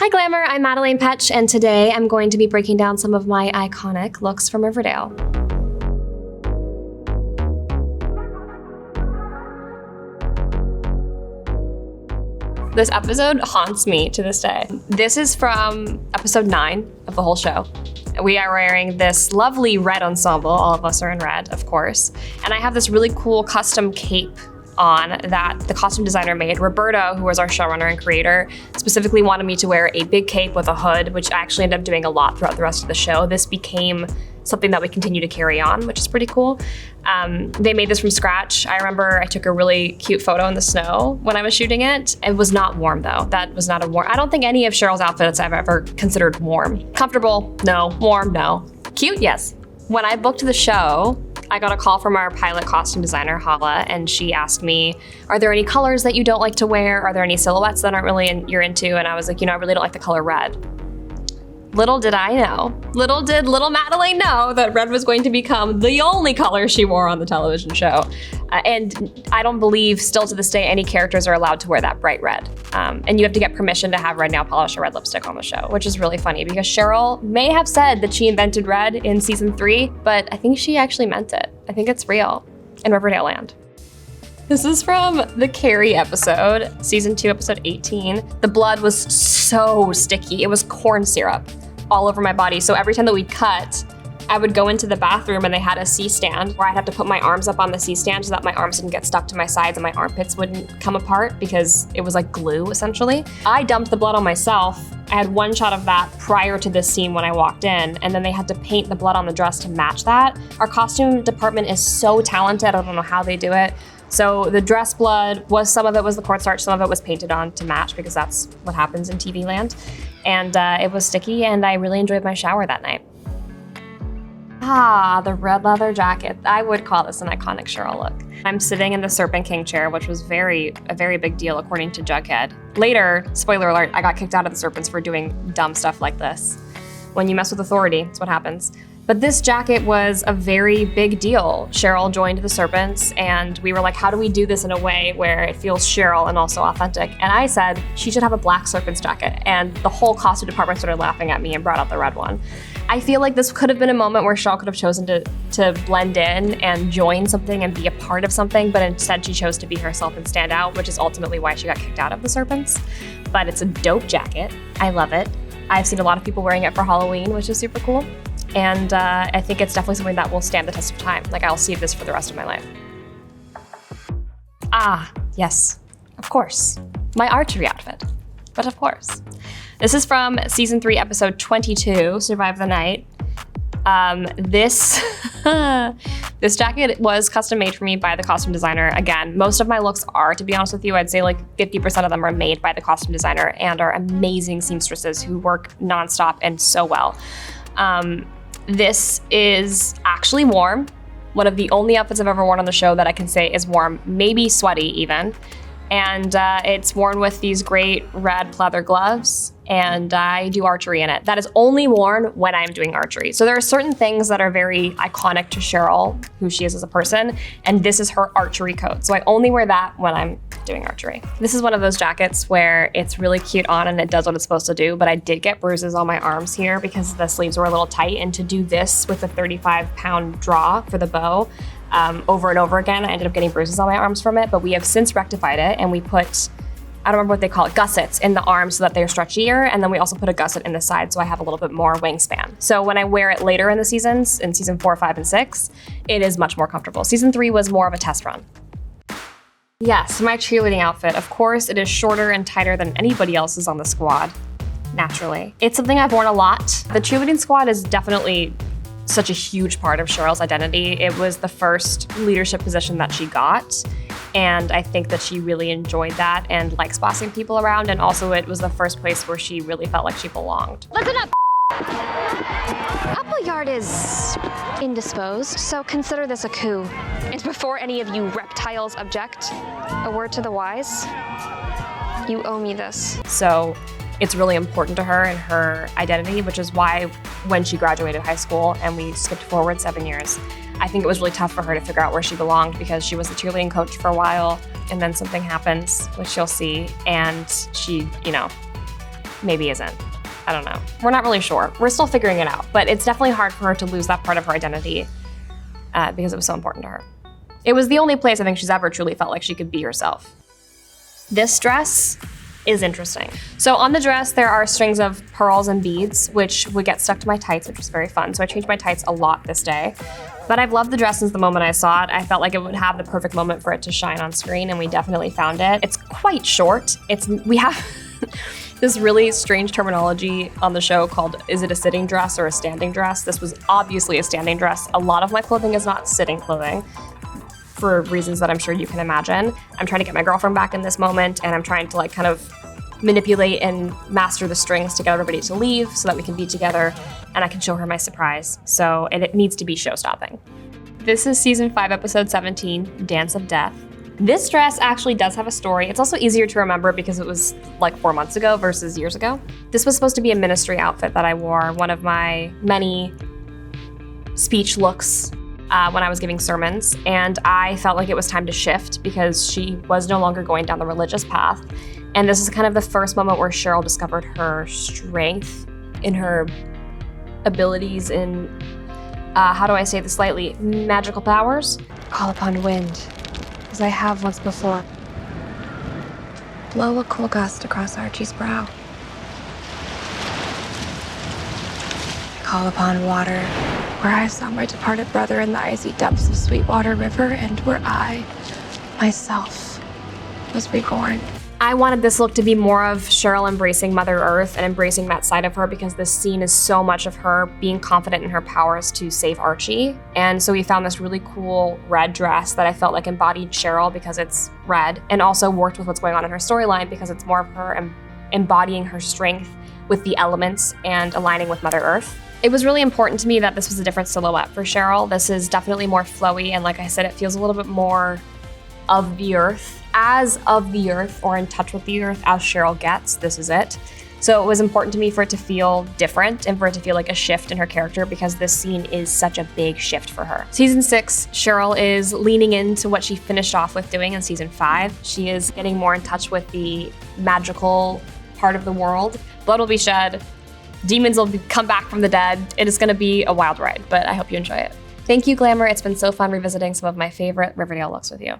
Hi Glamour, I'm Madelaine Petsch, and today I'm going to be breaking down some of my iconic looks from Riverdale. This episode haunts me to this day. This is from episode 9 of the whole show. We are wearing this lovely red ensemble. All of us are in red, of course. And I have this really cool custom cape on that the costume designer made. Roberto, who was our showrunner and creator, specifically wanted me to wear a big cape with a hood, which I actually ended up doing a lot throughout the rest of the show. This became something that we continue to carry on, which is pretty cool. They made this from scratch. I remember I took a really cute photo in the snow when I was shooting it. It was not warm though. That was not a warm. I don't think any of Cheryl's outfits I've ever considered warm. Comfortable, no. Warm, no. Cute, yes. When I booked the show, I got a call from our pilot costume designer, Hala, and she asked me, are there any colors that you don't like to wear? Are there any silhouettes that aren't really you're into? And I was like, I really don't like the color red. Little did I know, little did little Madelaine know that red was going to become the only color she wore on the television show. And I don't believe, still to this day, any characters are allowed to wear that bright red. And you have to get permission to have red nail polish or red lipstick on the show, which is really funny because Cheryl may have said that she invented red in season 3, but I think she actually meant it. I think it's real in Riverdale land. This is from the Carrie episode, season 2, episode 18. The blood was so sticky. It was corn syrup all over my body. So every time that we'd cut, I would go into the bathroom and they had a C-stand where I'd have to put my arms up on the C-stand so that my arms didn't get stuck to my sides and my armpits wouldn't come apart because it was like glue, essentially. I dumped the blood on myself. I had one shot of that prior to this scene when I walked in, and then they had to paint the blood on the dress to match that. Our costume department is so talented. I don't know how they do it. So the dress blood some of it was the cornstarch, some of it was painted on to match because that's what happens in TV land. And it was sticky and I really enjoyed my shower that night. The red leather jacket. I would call this an iconic Cheryl look. I'm sitting in the Serpent King chair, which was a very big deal according to Jughead. Later, spoiler alert, I got kicked out of the Serpents for doing dumb stuff like this. When you mess with authority, that's what happens. But this jacket was a very big deal. Cheryl joined the Serpents and we were like, how do we do this in a way where it feels Cheryl and also authentic? And I said, she should have a black Serpents jacket. And the whole costume department started laughing at me and brought out the red one. I feel like this could have been a moment where Cheryl could have chosen to blend in and join something and be a part of something, but instead she chose to be herself and stand out, which is ultimately why she got kicked out of the Serpents. But it's a dope jacket. I love it. I've seen a lot of people wearing it for Halloween, which is super cool. And I think it's definitely something that will stand the test of time. Like I'll see this for the rest of my life. Yes, of course. My archery outfit, but of course. This is from season 3, episode 22, Survive the Night. This jacket was custom made for me by the costume designer. Again, most of my looks are, to be honest with you, I'd say like 50% of them are made by the costume designer and are amazing seamstresses who work nonstop and so well. This is actually warm. One of the only outfits I've ever worn on the show that I can say is warm, maybe sweaty even. And it's worn with these great red pleather gloves, and I do archery in it. That is only worn when I'm doing archery. So there are certain things that are very iconic to Cheryl, who she is as a person, and this is her archery coat. So I only wear that when I'm doing archery. This is one of those jackets where it's really cute on and it does what it's supposed to do, but I did get bruises on my arms here because the sleeves were a little tight, and to do this with a 35-pound draw for the bow, over and over again, I ended up getting bruises on my arms from it, but we have since rectified it and we put, I don't remember what they call it, gussets in the arms so that they're stretchier, and then we also put a gusset in the side so I have a little bit more wingspan. So when I wear it later in the seasons, in season 4, 5, and 6, it is much more comfortable. Season 3 was more of a test run. Yes, my cheerleading outfit. Of course, it is shorter and tighter than anybody else's on the squad, naturally. It's something I've worn a lot. The cheerleading squad is definitely such a huge part of Cheryl's identity. It was the first leadership position that she got, and I think that she really enjoyed that and likes bossing people around, and also it was the first place where she really felt like she belonged. Listen up! Appleyard is indisposed, so consider this a coup. And before any of you reptiles object, a word to the wise, you owe me this. So it's really important to her and her identity, which is why when she graduated high school and we skipped forward 7 years, I think it was really tough for her to figure out where she belonged because she was the cheerleading coach for a while and then something happens, which you'll see, and she, maybe isn't. I don't know. We're not really sure. We're still figuring it out, but it's definitely hard for her to lose that part of her identity because it was so important to her. It was the only place I think she's ever truly felt like she could be herself. This dress is interesting. So on the dress, there are strings of pearls and beads, which would get stuck to my tights, which was very fun. So I changed my tights a lot this day. But I've loved the dress since the moment I saw it. I felt like it would have the perfect moment for it to shine on screen, and we definitely found it. It's quite short. We have this really strange terminology on the show called, is it a sitting dress or a standing dress? This was obviously a standing dress. A lot of my clothing is not sitting clothing, for reasons that I'm sure you can imagine. I'm trying to get my girlfriend back in this moment, and I'm trying to like kind of manipulate and master the strings to get everybody to leave so that we can be together and I can show her my surprise. So it needs to be show-stopping. This is season 5, episode 17, Dance of Death. This dress actually does have a story. It's also easier to remember because it was like 4 months ago versus years ago. This was supposed to be a ministry outfit that I wore, one of my many speech looks when I was giving sermons, and I felt like it was time to shift because she was no longer going down the religious path. And this is kind of the first moment where Cheryl discovered her strength in her abilities in, how do I say this lightly, magical powers? Call upon wind, as I have once before. Blow a cool gust across Archie's brow. Call upon water, where I saw my departed brother in the icy depths of Sweetwater River, and where I, myself, was reborn. I wanted this look to be more of Cheryl embracing Mother Earth and embracing that side of her because this scene is so much of her being confident in her powers to save Archie. And so we found this really cool red dress that I felt like embodied Cheryl because it's red, and also worked with what's going on in her storyline because it's more of her embodying her strength with the elements and aligning with Mother Earth. It was really important to me that this was a different silhouette for Cheryl. This is definitely more flowy, and like I said, it feels a little bit more of the earth, as of the earth, or in touch with the earth as Cheryl gets. This is it. So it was important to me for it to feel different and for it to feel like a shift in her character because this scene is such a big shift for her. Season 6, Cheryl is leaning into what she finished off with doing in season 5. She is getting more in touch with the magical part of the world. Blood will be shed. Demons will come back from the dead. It is going to be a wild ride, but I hope you enjoy it. Thank you, Glamour. It's been so fun revisiting some of my favorite Riverdale looks with you.